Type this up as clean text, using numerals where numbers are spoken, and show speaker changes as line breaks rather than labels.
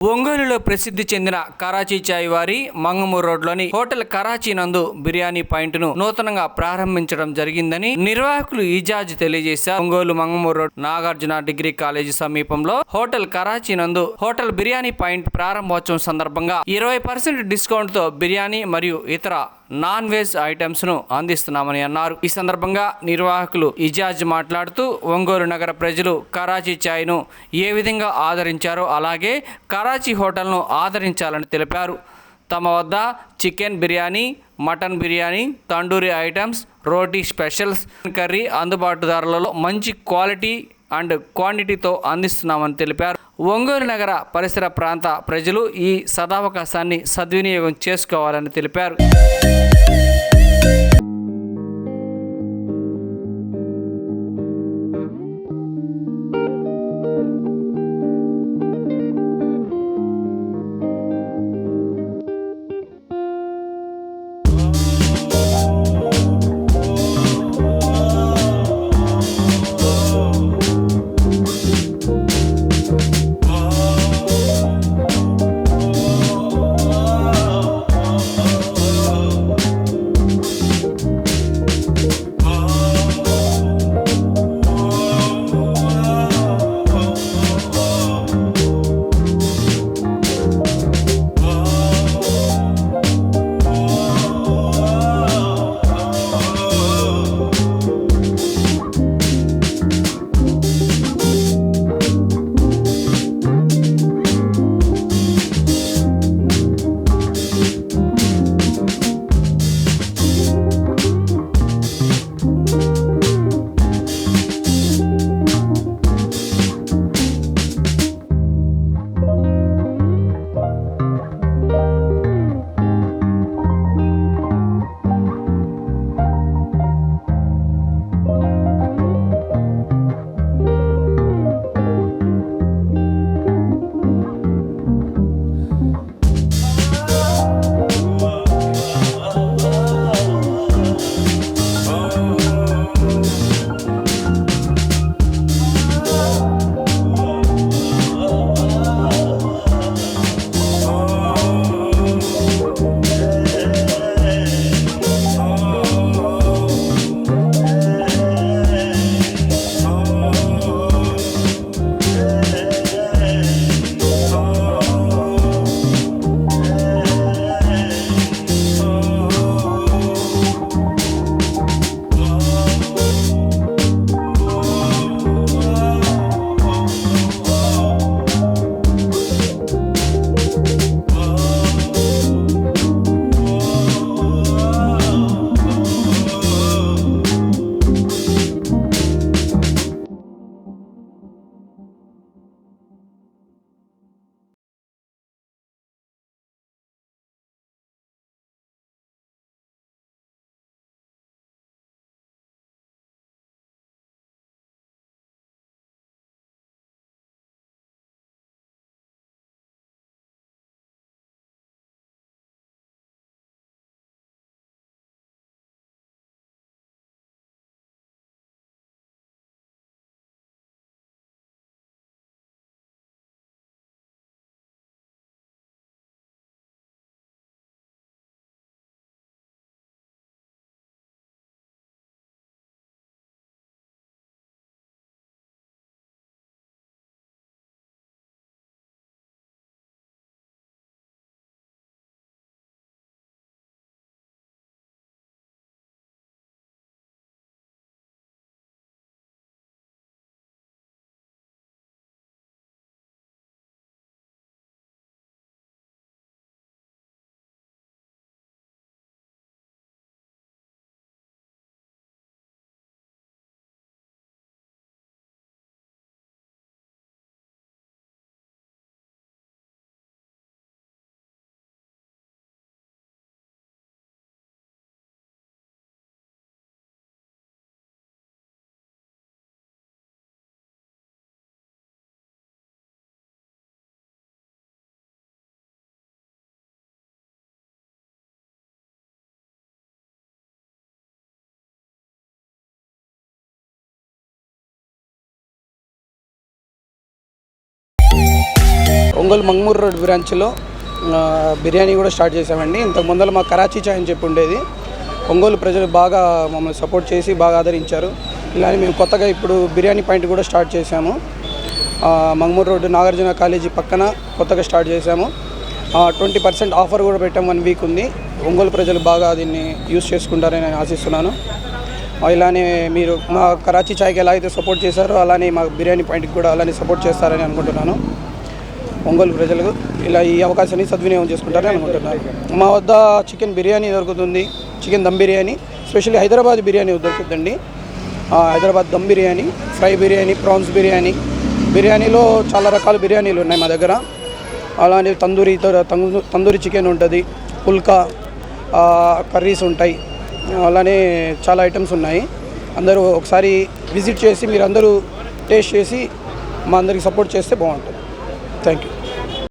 ఒంగోలులో ప్రసిద్ధి చెందిన కరాచీ చాయ్ వారి మంగమూరు రోడ్లోని హోటల్ కరాచీ నందు బిర్యానీ పాయింట్ ను నూతనంగా ప్రారంభించడం జరిగిందని నిర్వాహకులు ఇజాజ్ తెలియజేశారు. Ongole Mangamuru road Nagarjuna degree college సమీపంలో హోటల్ కరాచీ నందు హోటల్ బిర్యానీ పాయింట్ ప్రారంభోత్సవం సందర్భంగా 20% డిస్కౌంట్ తో బిర్యానీ మరియు ఇతర నాన్ వెజ్ ఐటమ్స్ ను అందిస్తున్నామని అన్నారు. ఈ సందర్భంగా నిర్వాహకులు ఇజాజ్ మాట్లాడుతూ ఒంగోలు నగర ప్రజలు కరాచీ చాయ్ ను ఏ విధంగా ఆదరించారో అలాగే కరాచీ హోటల్ను ఆదరించాలని తెలిపారు. తమ వద్ద chicken biryani, mutton biryani, tandoori items, roti specials, curry అందుబాటు ధరలలో మంచి క్వాలిటీ అండ్ క్వాంటిటీతో అందిస్తున్నామని తెలిపారు. ఒంగోలు నగర పరిసర ప్రాంత ప్రజలు ఈ సదావకాశాన్ని సద్వినియోగం చేసుకోవాలని తెలిపారు.
ఒంగోలు మంగమూరు రోడ్ బ్రాంచ్లో బిర్యానీ కూడా స్టార్ట్ చేసామండి. ఇంతకు ముందర మా కరాచీ చాయ్ అని చెప్పి ఉండేది. ఒంగోలు ప్రజలు బాగా మమ్మల్ని సపోర్ట్ చేసి బాగా ఆదరించారు. ఇలానే మేము కొత్తగా ఇప్పుడు బిర్యానీ పాయింట్ కూడా స్టార్ట్ చేసాము. మంగమూరు రోడ్డు నాగార్జున కాలేజీ పక్కన కొత్తగా స్టార్ట్ చేసాము. 20% ఆఫర్ కూడా పెట్టాము. 1 వీక్ ఉంది. ఒంగోలు ప్రజలు బాగా దీన్ని యూస్ చేసుకుంటారని నేను ఆశిస్తున్నాను. ఇలానే మీరు మా కరాచీ చాయ్కి ఎలా అయితే సపోర్ట్ చేశారో అలానే మా బిర్యానీ పాయింట్కి కూడా అలానే సపోర్ట్ చేస్తారని అనుకుంటున్నాను. ఒంగోలు ప్రజలకు ఇలా ఈ అవకాశాన్ని సద్వినియోగం చేసుకుంటారని అనుకుంటున్నాను. మా వద్ద చికెన్ బిర్యానీ దొరుకుతుంది, చికెన్ దమ్ బిర్యానీ, స్పెషల్లీ హైదరాబాద్ బిర్యానీ దొరుకుతుందండి. హైదరాబాద్ దమ్ బిర్యానీ, ఫ్రై బిర్యానీ, ప్రాన్స్ బిర్యానీ, బిర్యానీలో చాలా రకాల బిర్యానీలు ఉన్నాయి మా దగ్గర. అలానే తందూరి చికెన్ ఉంటుంది, పుల్కా కర్రీస్ ఉంటాయి, అలానే చాలా ఐటమ్స్ ఉన్నాయి. అందరూ ఒకసారి విజిట్ చేసి మీరు అందరూ టేస్ట్ చేసి మా అందరికి సపోర్ట్ చేస్తే బాగుంటుంది. Thank you.